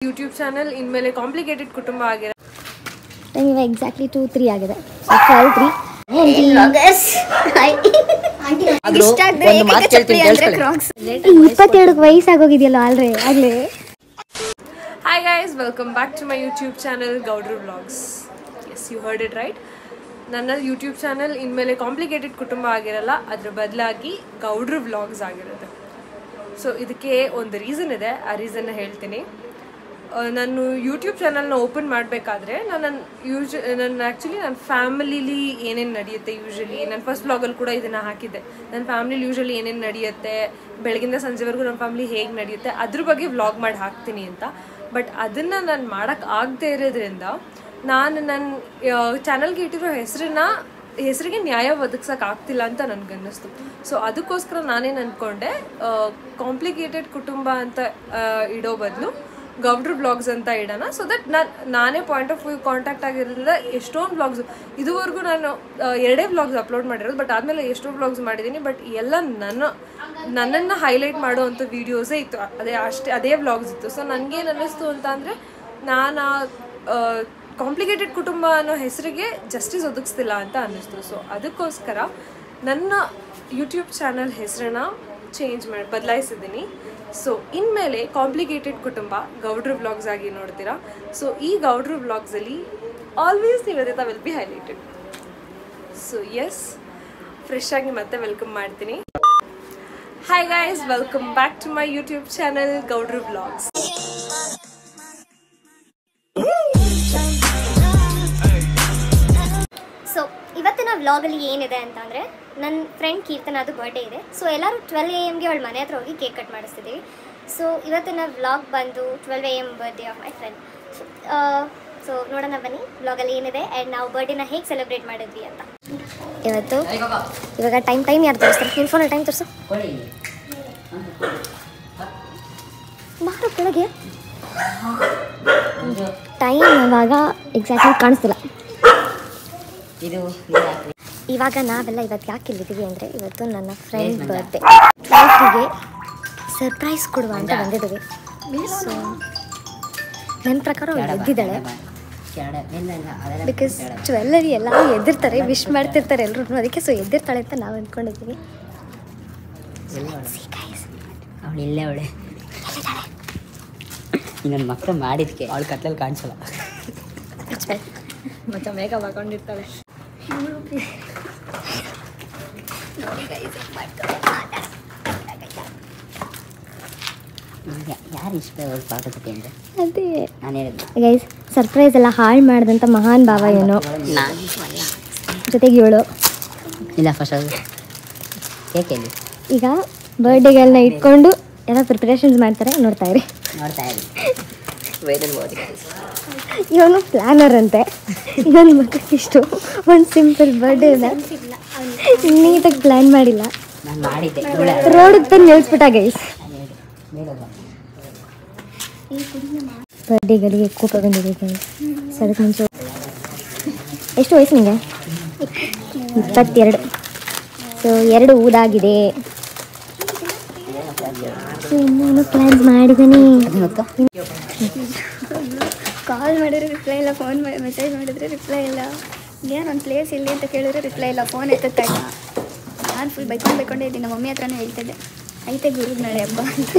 YouTube channel ಇನ್ಮೇಲೆ complicated ಕುಟುಂಬ ಆಗಿದೆ. ನಂಗೆ ಎಕ್ಸಾಕ್ಟ್ಲಿ 2-3 ಆಗಿದೆ. 12-3 22 ವಯಸ್ಸಾಗೋಗಿದೆಯಲ್ಲ ಆಗ್ಲೇ. Hi guys, welcome back to my YouTube channel Gowdru vlogs. Yes, you heard it right. ನನ್ನ ಯೂಟ್ಯೂಬ್ ಚಾನಲ್ ಇನ್ಮೇಲೆ ಕಾಂಪ್ಲಿಕೇಟೆಡ್ ಕುಟುಂಬ ಆಗಿರಲ್ಲ, ಅದ್ರ ಬದಲಾಗಿ ಗೌಡ್ರು ವ್ಲಾಗ್ಸ್ ಆಗಿರುತ್ತೆ. ಸೊ ಇದಕ್ಕೆ ಒಂದು ರೀಸನ್ ಇದೆ, ಆ ರೀಸನ್ನ ಹೇಳ್ತೀನಿ. ನಾನು ಯೂಟ್ಯೂಬ್ ಚಾನಲ್ನ ಓಪನ್ ಮಾಡಬೇಕಾದ್ರೆ ನನ್ನ ಆ್ಯಕ್ಚುಲಿ ನನ್ನ ಫ್ಯಾಮಿಲಿಲಿ ಏನೇನು ನಡೆಯುತ್ತೆ, ಯೂಶ್ವಲಿ ನನ್ನ ಫಸ್ಟ್ ವ್ಲಾಗಲ್ಲಿ ಕೂಡ ಇದನ್ನು ಹಾಕಿದ್ದೆ. ನನ್ನ ಫ್ಯಾಮಿಲಿಲಿ ಯೂಶ್ವಲಿ ಏನೇನು ನಡೆಯುತ್ತೆ, ಬೆಳಗಿಂದ ಸಂಜೆವರೆಗೂ ನಮ್ಮ ಫ್ಯಾಮಿಲಿ ಹೇಗೆ ನಡೆಯುತ್ತೆ ಅದ್ರ ಬಗ್ಗೆ ವ್ಲಾಗ್ ಮಾಡಿ ಹಾಕ್ತೀನಿ ಅಂತ. ಬಟ್ ಅದನ್ನು ನಾನು ಮಾಡೋಕ್ಕೆ ಆಗದೆ ಇರೋದ್ರಿಂದ ನಾನು ನನ್ನ ಚಾನಲ್ಗೆ ಇಟ್ಟಿರೋ ಹೆಸರಿಗೆ ನ್ಯಾಯ ಒದಗಿಸೋಕೆ ಆಗ್ತಿಲ್ಲ ಅಂತ ನನಗನ್ನಿಸ್ತು. ಸೊ ಅದಕ್ಕೋಸ್ಕರ ನಾನೇನು ಅಂದ್ಕೊಂಡೆ, ಕಾಂಪ್ಲಿಕೇಟೆಡ್ ಕುಟುಂಬ ಅಂತ ಇಡೋ ಬದಲು ಗೌಡ್ರು ವ್ಲಾಗ್ಸ್ ಅಂತ ಇಡೋಣ. ಸೊ ದಟ್ ನಾನೇ ಪಾಯಿಂಟ್ ಆಫ್ ವ್ಯೂ ಕಾಂಟ್ಯಾಕ್ಟ್ ಆಗಿರೋದ್ರಿಂದ ಎಷ್ಟೊಂದು ವ್ಲಾಗ್ಸು ಇದುವರೆಗೂ ನಾನು 2 ವ್ಲಾಗ್ಸ್ ಅಪ್ಲೋಡ್ ಮಾಡಿರೋದು. ಬಟ್ ಆದಮೇಲೆ ಎಷ್ಟೋ ವ್ಲಾಗ್ಸ್ ಮಾಡಿದ್ದೀನಿ. ಬಟ್ ಎಲ್ಲ ನನ್ನನ್ನು ಹೈಲೈಟ್ ಮಾಡೋವಂಥ ವೀಡಿಯೋಸೇ ಇತ್ತು, ಅದೇ ವ್ಲಾಗ್ಸ್ ಇತ್ತು. ಸೊ ನನಗೇನು ಅನ್ನಿಸ್ತು ಅಂತ ಅಂದರೆ, ನಾನು ಕಾಂಪ್ಲಿಕೇಟೆಡ್ ಕುಟುಂಬ ಅನ್ನೋ ಹೆಸರಿಗೆ ಜಸ್ಟಿಸ್ ಒದಗಿಸ್ತಿಲ್ಲ ಅಂತ ಅನ್ನಿಸ್ತು. ಸೊ ಅದಕ್ಕೋಸ್ಕರ ನನ್ನ ಯೂಟ್ಯೂಬ್ ಚಾನಲ್ ಹೆಸರನ್ನ ಬದಲಾಯಿಸಿದ್ದೀನಿ. ಸೊ ಇನ್ಮೇಲೆ ಕಾಂಪ್ಲಿಕೇಟೆಡ್ ಕುಟುಂಬ ಗೌಡ್ರು ವ್ಲಾಗ್ಸ್ ಆಗಿ ನೋಡ್ತೀರಾ. ಸೊ ಈ ಗೌಡ್ರು ವ್ಲಾಗ್ಸಲ್ಲಿ always Nivedita will be highlighted. So yes, fresh ಆಗಿ ಮತ್ತೆ ವೆಲ್ಕಮ್ ಮಾಡ್ತೀನಿ. Hi guys, welcome back to my YouTube channel Gowdru vlogs. So ಇವತ್ತಿನ ವ್ಲಾಗಲ್ಲಿ ಏನಿದೆ ಅಂತಂದರೆ, ನನ್ನ ಫ್ರೆಂಡ್ ಕೀರ್ತನದು ಬರ್ಡೇ ಇದೆ. ಸೊ ಎಲ್ಲರೂ 12 AM ಅವಳ ಮನೆ ಹತ್ರ ಹೋಗಿ ಕೇಕ್ ಕಟ್ ಮಾಡಿಸ್ತಿದ್ದೀವಿ. ಸೊ ಇವತ್ತಿನ ವ್ಲಾಗ್ ಬಂದು 12 AM birthday of my friend. So ನೋಡೋಣ ಬನ್ನಿ ವ್ಲಾಗಲ್ಲಿ ಏನಿದೆ ಆ್ಯಂಡ್ ನಾವು ಬರ್ಡೇನ ಹೇಗೆ ಸೆಲೆಬ್ರೇಟ್ ಮಾಡಿದ್ವಿ ಅಂತ. ಇವಾಗ ಟೈಮ್ ಯಾರು ತೋರಿಸ್ತಾರೆ? ನಿಮ್ಮ ಫೋನಲ್ಲಿ ಟೈಮ್ ತೋರಿಸು. ಬಾರೋ ಕೆಳಗೆ. ಟೈಮ್ ಇವಾಗ ಎಕ್ಸಾಕ್ಟ್ಲಿ ಕಾಣಿಸ್ತಿಲ್ಲ. ಇವಾಗ ನಾವೆಲ್ಲ ಇವತ್ತು ಯಾಕೆ ಇಲ್ಲಿದ್ದೀವಿ ಅಂದರೆ, ಇವತ್ತು ನನ್ನ ಫ್ರೆಂಡ್ ಬರ್ಡೇ. ಲೈಫಿಗೆ ಸರ್ಪ್ರೈಸ್ ಕೊಡುವ ಅಂತ ಬಂದಿದ್ದೀವಿ. ಸೊ ನನ್ನ ಪ್ರಕಾರ ಅವಳು ಎದ್ದಿದ್ದಾಳೆ. ಬಿಕಾಸ್ 12 ಎಲ್ಲರೂ ಎದ್ದಿರ್ತಾರೆ, ವಿಶ್ ಮಾಡ್ತಿರ್ತಾರೆ ಎಲ್ಲರೂ, ಅದಕ್ಕೆ ಸೊ ಎದ್ದಿರ್ತಾಳೆ ಅಂತ ನಾವು ಅಂದ್ಕೊಂಡಿದ್ದೀವಿ. ಅವಳು ಇಲ್ಲೇ ಅವಳೆ ನನ್ನ ಮಕ್ಕಳು ಮಾಡಿದ್ಕೆ ಅವಳು ಕತ್ಲಲ್ಲಿ ಕಾಣಿಸಲ್ಲ. ಮತ್ತೆ ಮೇಕಪ್ ಹಾಕೊಂಡಿರ್ತಾಳೆ. ಯಾರು ಇಷ್ಟ ಪಾಠಕ್ಕೆ ಅಂದರೆ ಅದೇ ನಾನು ಹೇಳಿದ್ದೆ ಗೈಸ್, ಸರ್ಪ್ರೈಸ್ ಎಲ್ಲ ಹಾಳು ಮಾಡಿದಂಥ ಮಹಾನ್ ಭಾವ ಇವನು. ಜೊತೆಗೆ ಇವಳು ಇಲ್ಲ ಫಸ್ಟ್ ಅದು ಕೇಕಲ್ಲಿ ಈಗ ಬರ್ಡೇಗಳನ್ನ ಇಟ್ಕೊಂಡು ಎಲ್ಲ ಪ್ರಿಪ್ರೇಷನ್ಸ್ ಮಾಡ್ತಾರೆ, ನೋಡ್ತಾ ಇರಿ. ಇವನು ಪ್ಲ್ಯಾನರ್ ಅಂತೆ. ಇವನು ಮಕ್ಕಳಿಗೆ ಇಷ್ಟು ಒಂದು ಸಿಂಪಲ್ ಬರ್ಡೇನ ನೀಟಾಗಿ ಪ್ಲ್ಯಾನ್ ಮಾಡಿಲ್ಲ, ನಾನು ಮಾಡಿದ್ದೆ. ರೋಡಿಗೆ ತಂದು ನಿಲ್ಲಿಸ್ಬಿಟ್ಟ ಗೈಸ್. ಬರ್ಡೇಗಳಿಗೆ ಕೋಪ ಬಂದಿದೆ ಗೈಸ್. ಅದಕ್ಕೆ ಮುಂಚೆ ಎಷ್ಟು ವಯಸ್ಸು ನಿಮಗೆ? 22. ಸೊ 2 ಊದಾಗಿದೆ. ಇನ್ನೇನು ಪ್ಲ್ಯಾನ್ ಮಾಡಿದ್ದೀನಿ. ಕಾಲ್ ಮಾಡಿದ್ರೆ ರಿಪ್ಲೈ ಇಲ್ಲ, ಫೋನ್ ಮೆಸೇಜ್ ಮಾಡಿದರೆ ರಿಪ್ಲೈ ಇಲ್ಲ, ಏನು ಒಂದು ಪ್ಲೇಸ್ ಇಲ್ಲಿ ಅಂತ ಕೇಳಿದ್ರೆ ರಿಪ್ಲೈ ಇಲ್ಲ, ಫೋನ್ ಎತ್ತುತ್ತಾ ಇಲ್ಲ. ನಾನು ಫುಲ್ ಬೈಕೊಂಡೇ ಇದ್ದೀನಿ. ನಮ್ಮ ಮಮ್ಮಿ ಹತ್ರನೂ ಹೇಳ್ತಿದ್ದೆ, ಐತೆ ಗುರುಗ್ ನಾಳೆ ಹಬ್ಬ ಅಂತ.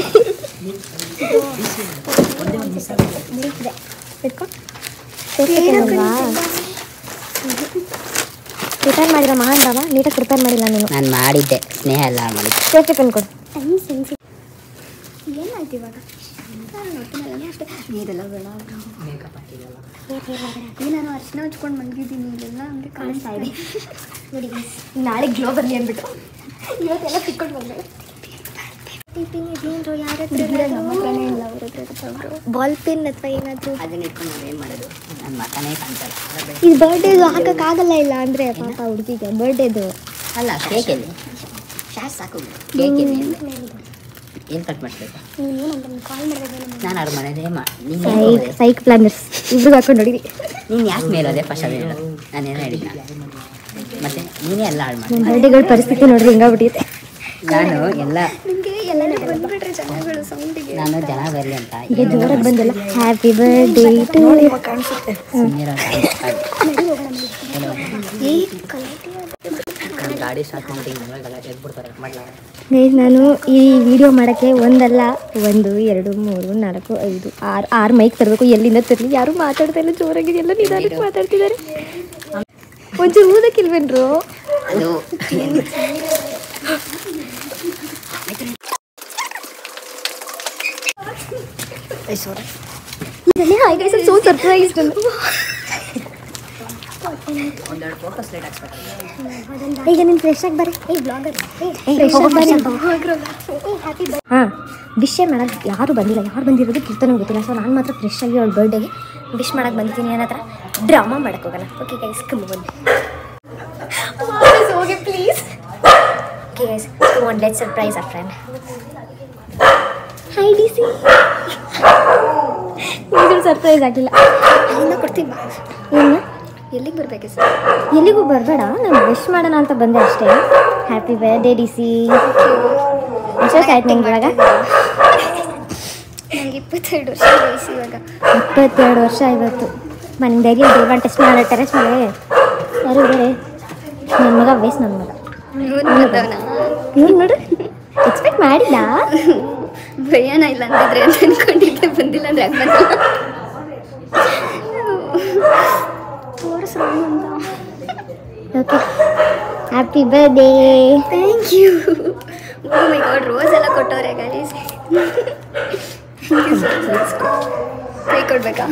ಪ್ರಿಪೇರ್ ಮಾಡಿರೋ ಮಹಾನ್ ಬಾಬಾ, ನೀಟಾಗಿ ಪ್ರಿಪೇರ್ ಮಾಡಿಲ್ಲ ನೀನು. ನಾನು ಮಾಡಿದ್ದೆ, ಸ್ನೇಹ ಎಲ್ಲ ಮಾಡಿದ್ದೆ. ಸೇಫ್ಟಿ ಪೆನ್ ಕೊಡು. ಏನಾಯ್ತು ಇವಾಗ? ಅಷ್ಟೇ ನೀರೆಲ್ಲ ಬೇಡ, ನಾನು ಅರ್ಶಿನ ಹಚ್ಕೊಂಡು ಮಲಗಿದ್ದೀನಿ. ಇದೆಲ್ಲ ಅಂದರೆ ಕಾಣಿಸ್ತಾ ಇದೆ ನೋಡಿ. ನಾಳೆ ಗ್ಲೋ ಬರಲಿ ಅಂದ್ಬಿಟ್ಟು ಇವತ್ತೆಲ್ಲ ತಿಕ್ಕೊಂಡು ಬಂದೆ. ಇದೇನು ಯಾರ ಹತ್ರ ಇಲ್ಲ, ಅವ್ರ ಹತ್ರ ಬಾಲ್ ಪಿನ್ ಅಥವಾ ಏನಾದರೂ ಅದನ್ನ ಇಟ್ಕೊಂಡು ಏನು ಮಾಡೋದು? ನನ್ನ ಮಕ್ಕನೇ ಕಾಣ್ತಾರೆ. ಇದು ಬರ್ಡೇದು ಹಾಕೋಕ್ಕಾಗಲ್ಲ ಇಲ್ಲ ಅಂದರೆ ಪಾಪ ಹುಡುಗಿಗೆ ಬರ್ಡೇದು ಅಲ್ಲ, ಕೇಕಲ್ಲಿ ಶಾರ್ಟ್ ಸಾಕು. ಕೇಕಲ್ಲಿ ಏನು ಕಟ್ ಮಾಡಿಸ್ಬೇಕು? ನಾನು ಅವ್ರ ಮನೆಯದೇ ಸೈಕ್ ಪ್ಲಾನರ್ಸ್ ಇಬ್ರು ಹಾಕೊಂಡು ನೋಡಿ. ನೀನು ಯಾಕೆ ಮೇಲೋದೆ ಫಸ್ಟ್ ಅದು ಹೇಳು. ನಾನೇನು ಹೇಳಿದ್ನ ಮತ್ತೆ ನೀನೇ ಎಲ್ಲ ಹಾಳು ಮಾಡಿ. ಬರ್ಡೇಗಳ ಪರಿಸ್ಥಿತಿ ನೋಡ್ರಿ ಹಿಂಗಾಗ್ಬಿಟ್ಟಿದೆ. ನಾನು ಎಲ್ಲ ಬಂದ್ಬಿಟ್ರೆ ಜನಗಳು ಸೌಂಡಿಗೆ ನಾನು ಜನ ಬರಲಿ ಅಂತ ಈಗ ಜೋರಾಗಿ ಬಂದಿಲ್ಲ ಹ್ಯಾಪಿ ಬರ್ಡೇ ಟು ಕಾಣಿಸುತ್ತೆ ಗಾಡಿ ಸ್ಟಾರ್ಟ್ ಮಾಡಿ ಎದ್ಬಿಡ್ತಾರೆ ಗೈಸ್ ನಾನು ಈ ವಿಡಿಯೋ ಮಾಡೋಕ್ಕೆ ಒಂದಲ್ಲ 1 2 3 4 5 6 ಮೈಕ್ ತರಬೇಕು ಎಲ್ಲಿಂದ ತರಲಿ ಯಾರು ಮಾತಾಡ್ತಾ ಇಲ್ಲ ಜೋರಾಗಿ ಎಲ್ಲ ನಿಧಾನಕ್ಕೆ ಮಾತಾಡ್ತಿದ್ದಾರೆ ಒಂಚೂರು ಊದಕ್ಕಿಲ್ವೇನ್ರು ಅದು ಹಾಯ್ ಗೈಸ್ ಸೋ ಸರ್ಪ್ರೈಸ್ಡ್ ಒಂದೆರಡು ಫೋಟೋಸ್ ಲೈಟ್ ಹಾಕ್ಸ್ಬೇಕು ಈಗ ನೀನು ಫ್ರೆಶ್ ಆಗಿ ಬರ್ರಿ ಬ್ಲಾಗರ್ ಹಾಂ ವಿಶ್ ಮಾಡೋಕ್ಕೆ ಯಾರು ಬಂದಿಲ್ಲ ಯಾರು ಬಂದಿರೋದು ಕೀರ್ತನ ಗೊತ್ತಿಲ್ಲ ಸೊ ನಾನು ಮಾತ್ರ ಫ್ರೆಶ್ ಆಗಿ ಅವಳ ಬರ್ಡೇಗೆ ವಿಶ್ ಮಾಡೋಕ್ಕೆ ಬಂದಿದ್ದೀನಿ ನನ್ನ ಹತ್ರ ಡ್ರಾಮಾ ಮಾಡೋಕ್ಕೆ ಹೋಗೋಣ okay guys come okay please okay guys one let surprise a friend high D C ಇದು ಸರ್ಪ್ರೈಸ್ ಆಗಲಿಲ್ಲ ಅಲ್ಲಿಂದ ಕೊಡ್ತೀನಿ ಏನು ಎಲ್ಲಿಗೆ ಬರಬೇಕು ಸರ್ ಎಲ್ಲಿಗೂ ಬರಬೇಡ ನಾನು ವಿಶ್ ಮಾಡೋಣ ಅಂತ ಬಂದೆ ಅಷ್ಟೇ ಹ್ಯಾಪಿ ಬರ್ಡೇ ಡಿ ಸಿ ಎಷ್ಟು ವರ್ಷ ಆಯ್ತು ನಿಮ್ಗೆ ಇವಾಗ ನನಗೆ 22 ವರ್ಷ ವಯಸ್ಸು ಇವಾಗ 22 ವರ್ಷ ಇವತ್ತು ಮನೆ ಧೈರ್ಯ ದೇವ ಟೆಸ್ಟ್ ಮಾಡೋ ಟೆರೆಸ್ ಮೇಲೆ ಯಾರು ಇದ್ದಾರೆ ನನ್ನ ಮಗ ವಯಸ್ಸು ನನ್ನ ಮಗ ಇವನು ನೋಡು ಎಕ್ಸ್ಪೆಕ್ಟ್ ಮಾಡಿಲ್ಲ ಭಯನ ಇಲ್ಲ ಅಂತಿದ್ರೆ ಅಂತ ಅನ್ಕೊಂಡಿದ್ದೆ ಬಂದಿಲ್ಲ ಅಂದ್ರೆ ಹಂಗೆ okay happy birthday thank you oh my god rose ಎಲ್ಲ ಕೊಟ್ಟವ್ರೆ ಗೈಸ್ ಕೈ ಕೊಡ್ಬೇಕಾ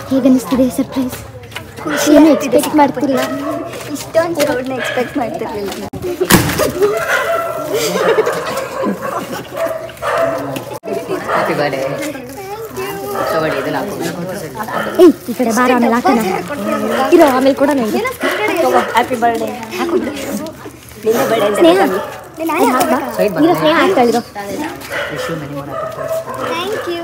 ಹೇಗೆ ಅನಿಸ್ತಿದೆ ಸರ್ಪ್ರೈಸ್ ಏನು ಎಕ್ಸ್ಪೆಕ್ಟ್ ಮಾಡ್ತಿಲ್ಲ ಇಷ್ಟೊಂದು ಕ್ರೌಡ್ನ ಎಕ್ಸ್ಪೆಕ್ಟ್ ಮಾಡ್ತಿರ್ಲಿಲ್ಲ ಹ್ಯಾಪಿ ಬರ್ಡೇ ತಗೊಳ್ಳಿ ಇದನ್ನ ಏಯ್ ಈ ಕಡೆ ಬಾರ ಆಮೇಲೆ ಹಾಕೋಣ ಇರೋ ಆಮೇಲೆ ಕೂಡ ನನಗೆ ಹ್ಯಾಪಿ ಬರ್ಡೇ ನಿನ್ನ ಬರ್ಡೇ ಸ್ನೇಹ ಸೈಡ್ ಇರೋ ಸ್ನೇಹ ಹಾಕ್ತಾಳಿರೋ wish you many more thank you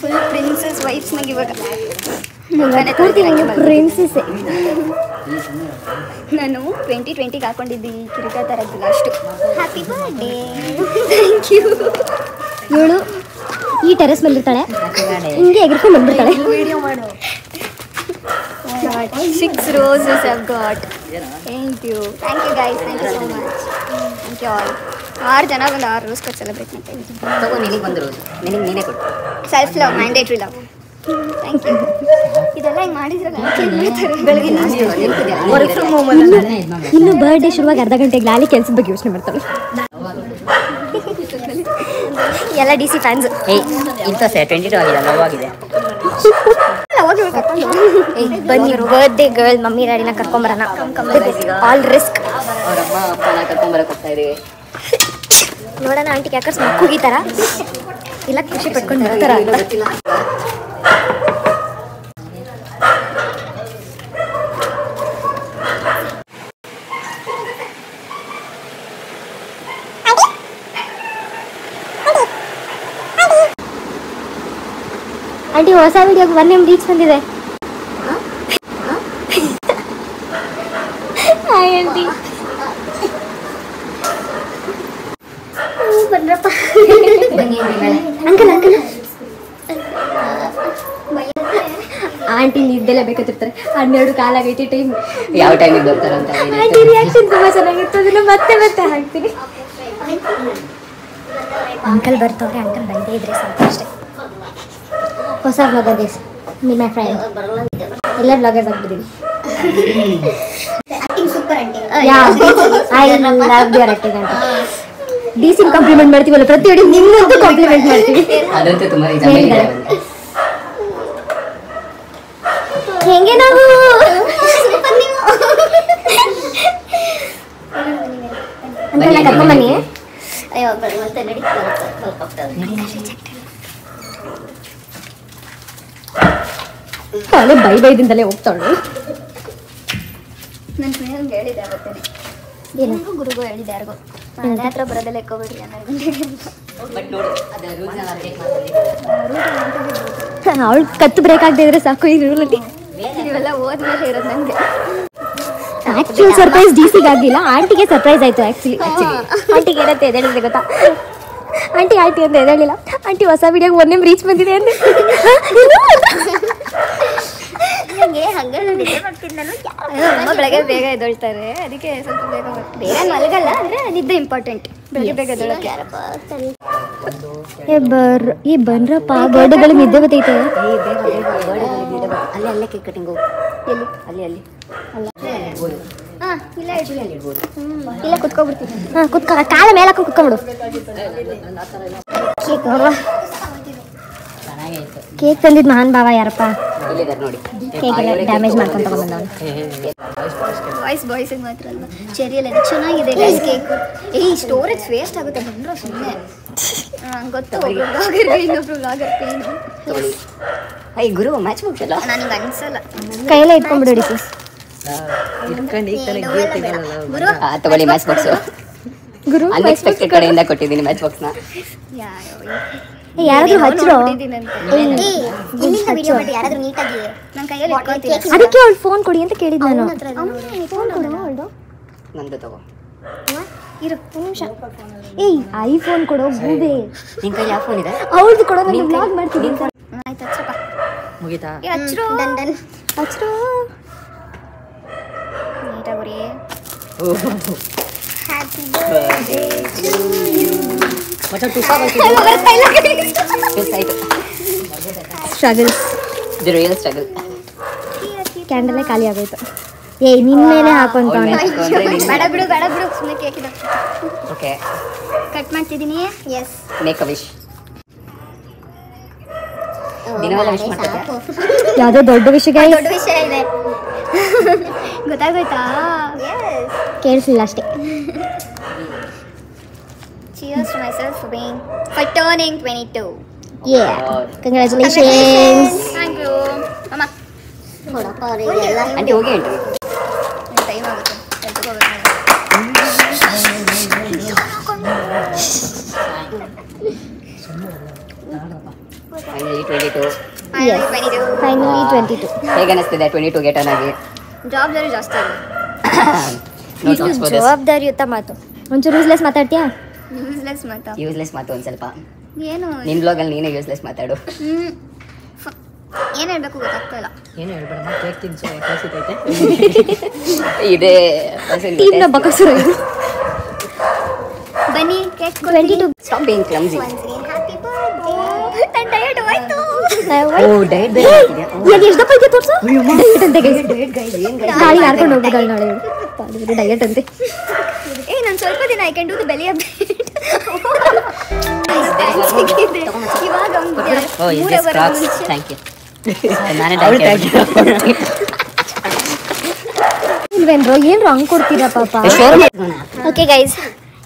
full princess ವೈಫ್ಸ್ನಾಗ ಇವಾಗ ಪ್ರಿನ್ಸಸ್ ನಾನು 2020ಗೆ ಹಾಕೊಂಡಿದ್ದೆ ಈ ಕಿರೀಟ ಥರದ್ದು last happy birthday thank you ಇವಳು ಈ ಟೆರೆಸ್ ಮೇಲೆ ಇರ್ತಾಳೆ ಹಿಂಗೆ ಎಗರ್ಕೊಂಡು ಬಂದ್ಬಿಡ್ತಾಳೆ ವಿಡಿಯೋ ಮಾಡು 6 roses I've got thank you guys thank you so much thank you all 6 ಜನ ಬಂದು 6 ರೋಸ್ ಕೊಟ್ಟು ಸೆಲೆಬ್ರೇಟ್ ಮಾಡ್ತಾ ಇದ್ದೀವಿ ತಗೋ ನಿನಗೆ ಒಂದು ರೋಸ್ ನಿನಗೆ ನೀನೇ ಕೊಡು self love mandatory love thank you ಇದೆಲ್ಲ ಹಿಂಗೆ ಮಾಡಿದ್ರಲ್ಲ ಬೆಳಗಿನ ವರ್ಕ್ ಫ್ರಮ್ ಹೋಮ್ ಇನ್ನು ಬರ್ಡೇ ಶುರುವಾಗಿ ಅರ್ಧ ಗಂಟೆಗೆ ಲಾಲಿ ಕೆಲಸದ ಬಗ್ಗೆ ಯೋಚನೆ ಮಾಡ್ತಾಳೆ ಎಲ್ಲ ಡಿ ಸಿ ಫ್ಯಾನ್ಸ್ ಏಯ್ ಇಂಥ 22 ಆಗಿದೆ ಲವ್ ಆಗಿದೆ ಬನ್ನಿ ಬರ್ಡೇ ಗರ್ಲ್ ಮಮ್ಮಿ ಡ್ಯಾಡಿನ ಕರ್ಕೊಂಬರೋಣ ಆಲ್ ರಿಸ್ಕ್ ಅವರಮ್ಮ ಅಪ್ಪನ ಕರ್ಕೊಂಬರಕ್ಕೆ ಹೋಗ್ತಾ ಇದೀವಿ ನೋಡೋಣ ಆಂಟಿ ಯಾಕರ್ಸ್ ಮಕ್ಕೂಗಿತಾರ ಇಲ್ಲ ಖುಷಿ ಪಟ್ಕೊಂಡು ಬರ್ತಾರ ಆಂಟಿ ಹೊಸ ವಿಡಿಯೋಗೆ 1M ರೀಚ್ ಬಂದಿದೆ ಹಾಯ್ ಆಂಟಿ ಬನ್ರಪ್ಪ ಅಂಕಲ್ ಅಂಕಲ್ ಆಂಟಿ ನಿದ್ದೆಲ್ಲ ಬೇಕತ್ತಿರ್ತಾರೆ 12 ಕಾಲಾಗೈತಿ ಟೈಮ್ ಯಾವ ಟೈಮಿಗೆ ಬರ್ತಾರಂತ ಆಂಟಿ ರಿಯಾಕ್ಷನ್ ತುಂಬಾ ಚೆನ್ನಾಗಿತ್ತು ಅದನ್ನ ಮತ್ತೆ ಮತ್ತೆ ಹಾಕ್ತೀನಿ ಅಂಕಲ್ ಬರ್ತವ್ರೆ ಅಂಕಲ್ ಬಂದೇ ಇದ್ರೆ ಸಾಕು ಅಷ್ಟೇ ಹೊಸ ಬ್ಲಾಗರ್ ಗೈಸ್ ನಿಮ್ಮ ಫ್ರೆಂಡ್ ಎಲ್ಲ ಬ್ಲಾಗರ್ಸ್ ಆಗ್ಬಿಟ್ಟಿದ್ದೀವಿ ಐ ಲವ್ ಯುವರ್ ಆಕ್ಟಿಂಗ್ ಅಂತ ಡಿ ಸಿ ಕಾಂಪ್ಲಿಮೆಂಟ್ ಮಾಡ್ತೀವಲ್ಲ ಪ್ರತಿ ವಿಡಿಯೋ ನಿಮ್ಮಂತೂ ಕಾಂಪ್ಲಿಮೆಂಟ್ ಮಾಡ್ತೀವಿ ಅದಂತೂ ತುಂಬಾ ನಿಜ ಹೆಂಗೆ ನಾವು ಅಂತ ಕರ್ಕೊಂಬನ್ನಿ ಅಯ್ಯೋ ಮತ್ತೆ ನಡಿ ಅಲ್ಲೇ ಬೈದಿಂದಲೇ ಹೋಗ್ತಾಳು ನನ್ನ ಫ್ರೆಂಡ್ಗೆ ಹೇಳಿದೆ ಅವತ್ತೇ ಏನು ಗುರುಗೂ ಹೇಳಿದೆ ಯಾರಿಗೂ ಮನೆ ಹತ್ರ ಬರೋದೆಲ್ಲ ಎಕ್ಕೋಬಿಡ್ರಿ ಬಟ್ ನೋಡಿ ಅದು ರೂಲ್ಸ್ ಎಲ್ಲ ಬ್ರೇಕ್ ಅವಳು ಕತ್ತು ಬ್ರೇಕ್ ಆಗದೆ ಇದ್ರೆ ಸಾಕು ಈ ರೂಲಲ್ಲಿ. ಇವೆಲ್ಲ ಓದ್ಮೇಲೆ ಇರೋದು ನನಗೆ. ಆ್ಯಕ್ಚುಲಿ ಸರ್ಪ್ರೈಸ್ ಡಿಸಿಗೆ ಆಗಿಲ್ಲ, ಆಂಟಿಗೆ ಸರ್ಪ್ರೈಸ್ ಆಯಿತು. ಆ್ಯಕ್ಚುಲಿ ಆಂಟಿಗೆ ಏನಂತ ಎದ್ದೇಳಿದೆ ಗೊತ್ತಾ? ಆಂಟಿ ಅಂತ ಎದ್ದೇಳಿಲ್ಲ. ಆಂಟಿ ಹೊಸ ವಿಡಿಯೋಗೆ 1M ರೀಚ್ ಬಂದಿದೆ ಅಂದೆ. ಅಮ್ಮ ಬೆಳಗ್ಗೆ ಬೇಗ ಎದ್ದೇಳ್ತಾರೆ, ಅದಕ್ಕೆ ಸ್ವಲ್ಪ ಬೇಗ ಮಲಗಲ್ಲ. ಅಂದರೆ ನಿದ್ದೆ ಇಂಪಾರ್ಟೆಂಟ್, ಬೆಳಗ್ಗೆ ಬೇಗ ಎದ್ದೇಳಕ್ಕೆ. ಈ ಬನ್ರಪ್ಪ, ಬರ್ಡೇಗಳಿಗೆ ನಿದ್ದೆ ಬರ್ತೈತೆ. ಅಲ್ಲೇ ಕೇಕ್ ಕಟಿಂಗು ಎಲ್ಲಿ? ಅಲ್ಲಿ ಹಾಂ ಇಲ್ಲ ಇಲ್ಲ ಕುತ್ಕೊಬಿಡ್ತೀನಿ. ಹಾಂ ಕುತ್ಕೊ, ಕಾಲ ಮೇಲೆ ಹಾಕೊಂಡು ಕುತ್ಕೊಂಬಿಡು. ಕೇಕ್ ನೋಡುವ. ಕೇಕ್ ತಂದಿದ್ದು ಮಹಾನ್ ಭಾವ ಯಾರಪ್ಪ? ನೋಡಿ ಕೇಕ್ ಎಲ್ಲ ಡ್ಯಾಮೇಜ್ ಮಾಡ್ಕೊಂಡು ಬಂದವನು. ಬಾಯ್ಸಿಗೆ ಮಾತ್ರ ಅಲ್ವಾ? ಚೆರಿಯಲ್ಲ ಚೆನ್ನಾಗಿದೆ ಗೈಸ್ ಕೇಕ್. ಸ್ಟೋರೇಜ್ ವೇಸ್ಟ್ ಆಗುತ್ತೆ ಬಂದ್ರೆ ಸುಮ್ಮನೆ. ಗೊತ್ತು ಇನ್ನೊಬ್ರು vlogger pain. I Guru match box ಅಲ್ಲ, ನನಗೆ ಅನ್ಸಲ್ಲ. ಕೈಯಲ್ಲೇ ಇಟ್ಕೊಂಡ್ಬಿಡಿ ಸಿಸ್. ತಗೊಳ್ಳಿ ಮ್ಯಾಚ್ ಬಾಕ್ಸ್. ಗುರು ಅನ್ಎಕ್ಸ್ಪೆಕ್ಟೆಡ್ ಕಡೆಯಿಂದ ಕೊಟ್ಟಿದ್ದೀನಿ ಮ್ಯಾಚ್ ಬಾಕ್ಸ್ನ. ಯಾರಾದ್ರೂ ಹಚ್ಚಿರೋ ಅದಕ್ಕೆ ಅವಳು ಫೋನ್ ಕೊಡಿ ಅಂತ ಕೇಳಿದ್ ನಾನು. ಫೋನ್ ಕೊಡು ಅವಳು. ನಂದು ತಗೋ. ಇರು ನಿಮಿಷ. ಐಫೋನ್ ಕೊಡೋ ಗೂಬೆ. ನಿನ್ ಕೈಲಿ ಯಾವ ಫೋನ್ ಇದೆ? ಅವಳದು ಕೊಡೋ, ನಾನು ವ್ಲಾಗ್ ಮಾಡ್ತೀನಿ. ಆಯ್ತು ಹಚ್ಚಪ್ಪ. ಮುಗೀತಾ? ಹಚ್ಚಿರೋ ಹಚ್ಚಿರೋ ನೀಟಾಗಿ. Happy birthday to you. ಮತ್ತೆ ತುಪ್ಪ ಸ್ಟ್ರಗಲ್ಸ್, ದಿ ರಿಯಲ್ ಸ್ಟ್ರಗಲ್. ಕ್ಯಾಂಡಲೇ ಖಾಲಿ ಆಗೋಯ್ತು. ನಿನ್ನ ಮೇಲೆ ಹಾಕೊಂತ. ಬೇಡ ಬಿಡು ಸುಮ್ಮನೆ ಕೇಕ್ ಇದೆ. ಓಕೆ ಕಟ್ ಮಾಡ್ತಿದ್ದೀನಿ. Yes, make a wish. ದಿನವೆಲ್ಲ ವಿಶ್ ಮಾಡ್ತೀಯಾ? ಯಾವುದೋ ದೊಡ್ಡ ವಿಷಯ ಇದೆ. ಗೊತ್ತಾಗೋಯ್ತಾ? ಕೇಳಿಸಿಲ್ಲ ಅಷ್ಟೇ. Cheers to myself for turning 22. Yeah. Congratulations. Thank you. Mama. Aunty ಹೋಗಿ ಆಂಟಿ. ಟೈಮ್ ಆಗುತ್ತೆ. Finally 22. ಹೇಗೆ ಅನಿಸ್ತಿದೆ 22 ಗೆ ಟರ್ನ್ ಆಗಿ? ಜವಾಬ್ದಾರಿ ಜಾಸ್ತಿ ಇದೆ. ಜವಾಬ್ದಾರಿಯುತ ಮಾತು. ಒಂಚೂರು ಯೂಸ್ಲೆಸ್ ಮಾತಾಡ್ತೀಯಾ? ಯೂಸ್ಲೆಸ್ ಮಾತು ಒಂದು ಸ್ವಲ್ಪ. ಏನು ನಿನ್ನ ಬ್ಲಾಗಲ್ಲಿ ನೀನೇ ಯೂಸ್ಲೆಸ್ ಮಾತಾಡು. ಏನು ಹೇಳ್ಬೇಕು ಗೊತ್ತಾಗ್ತಾ ಇಲ್ಲ. ಏನು ಹೇಳ್ಬೇಡಮ್ಮ, ಕೇಕ್ ತಿನ್ಸು ಕಳಿಸಿತೈತೆ. ಇದೇ ಟೀಮ್ನ ಬಕಸುರು ಇದು. ಬನ್ನಿ cake 22. Stop being clumsy. Happy birthday. ನಾನು ಡಯಟ್ ಹೋಯ್ತು. ಓ ಡಯಟ್ ಬೇರೆ ಮಾಡ್ತಿದ್ಯಾ? ಎಷ್ಟು ದಪ್ಪ ಇದೆಯಾ ತೋರ್ಸು. ಡಯಟ್ ಅಂತೆ ಗಾಳಿ ಹಾರ್ಕೊಂಡು ಹೋಗ್ಬಿಡಲ್ಲ ನಾಳೆ. ಡಯಟ್ ಅಂತೆ. ನಾನು ಸ್ವಲ್ಪ ದಿನ I can do the belly update. ಇವಾಗ oh is this Crocs? Thank you. ನಾನೇ ಇಲ್ವೇನ್ರೋ ಏನ್ರೋ ಹಂಗೆ ಕೊಡ್ತೀರಾ ಪಾಪ. ಓಕೆ ಗೈಸ್,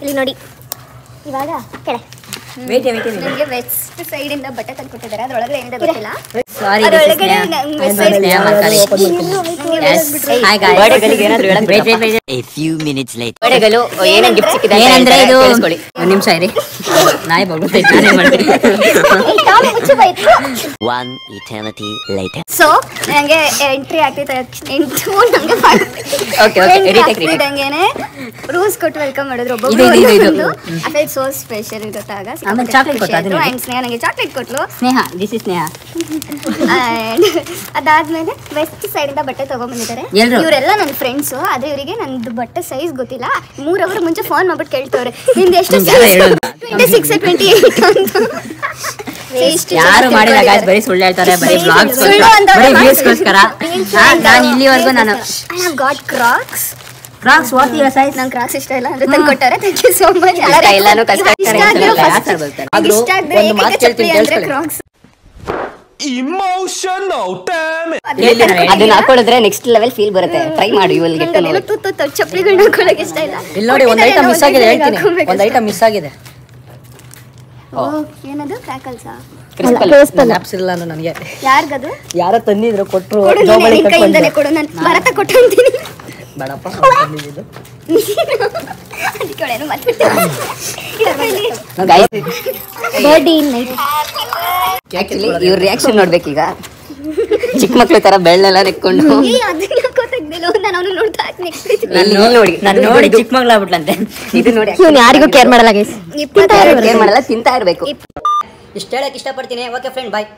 ಇಲ್ಲಿ ನೋಡಿ ಇವಾಗ ಕೆಳ ನನಗೆ ವೆಸ್ಟ್ ಸೈಡಿಂದ ಬಟ್ಟೆ ತಂದು ಕೊಟ್ಟಿದ್ದಾರೆ. ಅದರೊಳಗಡೆ ಏನಿದೆ ಗೊತ್ತಿಲ್ಲ. ಸಾರಿ ಅದರೊಳಗಡೆ A few minutes later. ಬಡೆಗಳು ಏನೇನು ಗಿಫ್ಟ್ ಸಿಕ್ಕಿದೆ ಏನಂದ್ರೆ ಇದು ಕೇಳಿಸ್ಕೊಳ್ಳಿ. ಒಂದು ನಿಮಿಷ ಇರಿ, ನಾಯಿ ಬಗ್ಗುತ್ತೈತೆ, ನಾನೇ ಮಾಡ್ತೀನಿ. One eternity later. ಸೊ ನನಗೆ ಎಂಟ್ರಿ ಆಗ್ತೈತೆ. ಓಕೆ ನಂಗೇನೆ ರೂಲ್ಸ್ ಕೊಟ್ಟು ವೆಲ್ಕಮ್ ಮಾಡಿದ್ರು. ಒಬ್ಬೊಬ್ರು ಐ ಸೋ ಸ್ಪೆಷಲ್ ಗೊತ್ತಾಗ. ಆಮೇಲೆ ಚಾಕ್ಲೇಟ್ ಕೊಟ್ಟು ಅದನ್ನ ಆ್ಯಂಡ್ ಸ್ನೇಹ ನನಗೆ ಚಾಕ್ಲೇಟ್ ಕೊಟ್ಲು. Sneha, this is Sneha. And ಅದಾದ್ಮೇಲೆ ವೆಸ್ಟ್ ಸೈಡಿಂದ ಬಟ್ಟೆ ತೊಗೊಂಡ್ಬಂದಿದ್ದಾರೆ. ಇವರೆಲ್ಲ ನನ್ನ ಫ್ರೆಂಡ್ಸು. ಆದರೆ ಇವರಿಗೆ ನಂದು ಬಟ್ಟೆ ಸೈಜ್ ಗೊತ್ತಿಲ್ಲ. 3 ಅವರ್ ಮುಂಚೆ ಫೋನ್ ಮಾಡ್ಬಿಟ್ಟು ಕೇಳ್ತವ್ರೆ ನಿಂದು ಎಷ್ಟು 26 28 ಅಂತ. ಯಾರು ಮಾಡಿಲ್ಲ ಗಾಯ್ಸ್, ಬರೀ ಸುಳ್ಳು ಹೇಳ್ತಾರೆ, ಬರೀ ವ್ಲಾಗ್ಸ್ಗೋಸ್ಕರ. ನಾನು ಇಲ್ಲಿವರೆಗೂ ನಾನು I have got Crocs. Crocs what your size? ನಂಗೆ ಕ್ರಾಕ್ಸ್ ಇಷ್ಟ ಇಲ್ಲ ಅಂದ್ರೆ ತಂದು ಕೊಟ್ಟಾರೆ. Thank you so much. ಎಲ್ಲಾನು ಕಷ್ಟ ಕ್ರಾಕ್ಸ್ Emotional damn it. ಅದನ್ನ ಹಾಕೊಳ್ಳಿದ್ರೆ ನೆಕ್ಸ್ಟ್ ಲೆವೆಲ್ ಫೀಲ್ ಬರುತ್ತೆ. ಟ್ರೈ ಮಾಡಿ, you will get to know. ಚಪ್ಪಲಿಗಳನ್ನ ಹಾಕೊಳ್ಳೋಕೆ ಇಷ್ಟ ಇಲ್ಲ. ಇಲ್ಲಿ ನೋಡಿ, ಒಂದು ಐಟಮ್ ಮಿಸ್ ಆಗಿದೆ, ಹೇಳ್ತೀನಿ. ಒಂದು ಐಟಮ್ ಮಿಸ್ ಆಗಿದೆ. ಏನದು? ಕ್ರ್ಯಾಕಲ್ಸಾ? ನ್ಯಾಪ್ಸ್ ಇಲ್ಲ ನನಗೆ. ಯಾರಿಗದು? ಯಾರೋ ತಂದಿದ್ರು, ಕೊಟ್ಟರು. ಕೈಯಿಂದಲೇ ಕೊಡು, ನಾನು ಭರತ ಕೊಟ್ಟು ಅಂತೀನಿ. ಬೇಡಪ್ಪ, ಕೇಳೇನು ಮತ್ತೆ ಬರ್ಡೇ ಇನ್ ನೈಟ್ ಆಕ್ಚುಲಿ ಇವ್ರ ರಿಯಾಕ್ಷನ್ ನೋಡ್ಬೇಕೀಗ ಚಿಕ್ಕ ಮಕ್ಳ ತರ ಬೆಳ್ಳೆಲ್ಲ ನೆಕ್ಕೊಂಡು ನಾನು ಅವನು ನೋಡ್ತಾ ನೋಡಿ ನಾನು ನೋಡಿ ಚಿಕ್ಕ ಮಕ್ಳಾಗ್ಬಿಟ್ಲಂತೆ ಇದು ನೋಡಿ ಇವ್ನು ಯಾರಿಗೂ ಕೇರ್ ಮಾಡಲ್ಲ ಗೈಸ್ ಕೇರ್ ಮಾಡಲ್ಲ ತಿಂತಾ ಇರ್ಬೇಕು ಇಷ್ಟ ಹೇಳಕ್ ಇಷ್ಟಪಡ್ತೀನಿ ಓಕೆ ಫ್ರೆಂಡ್ ಬಾಯ್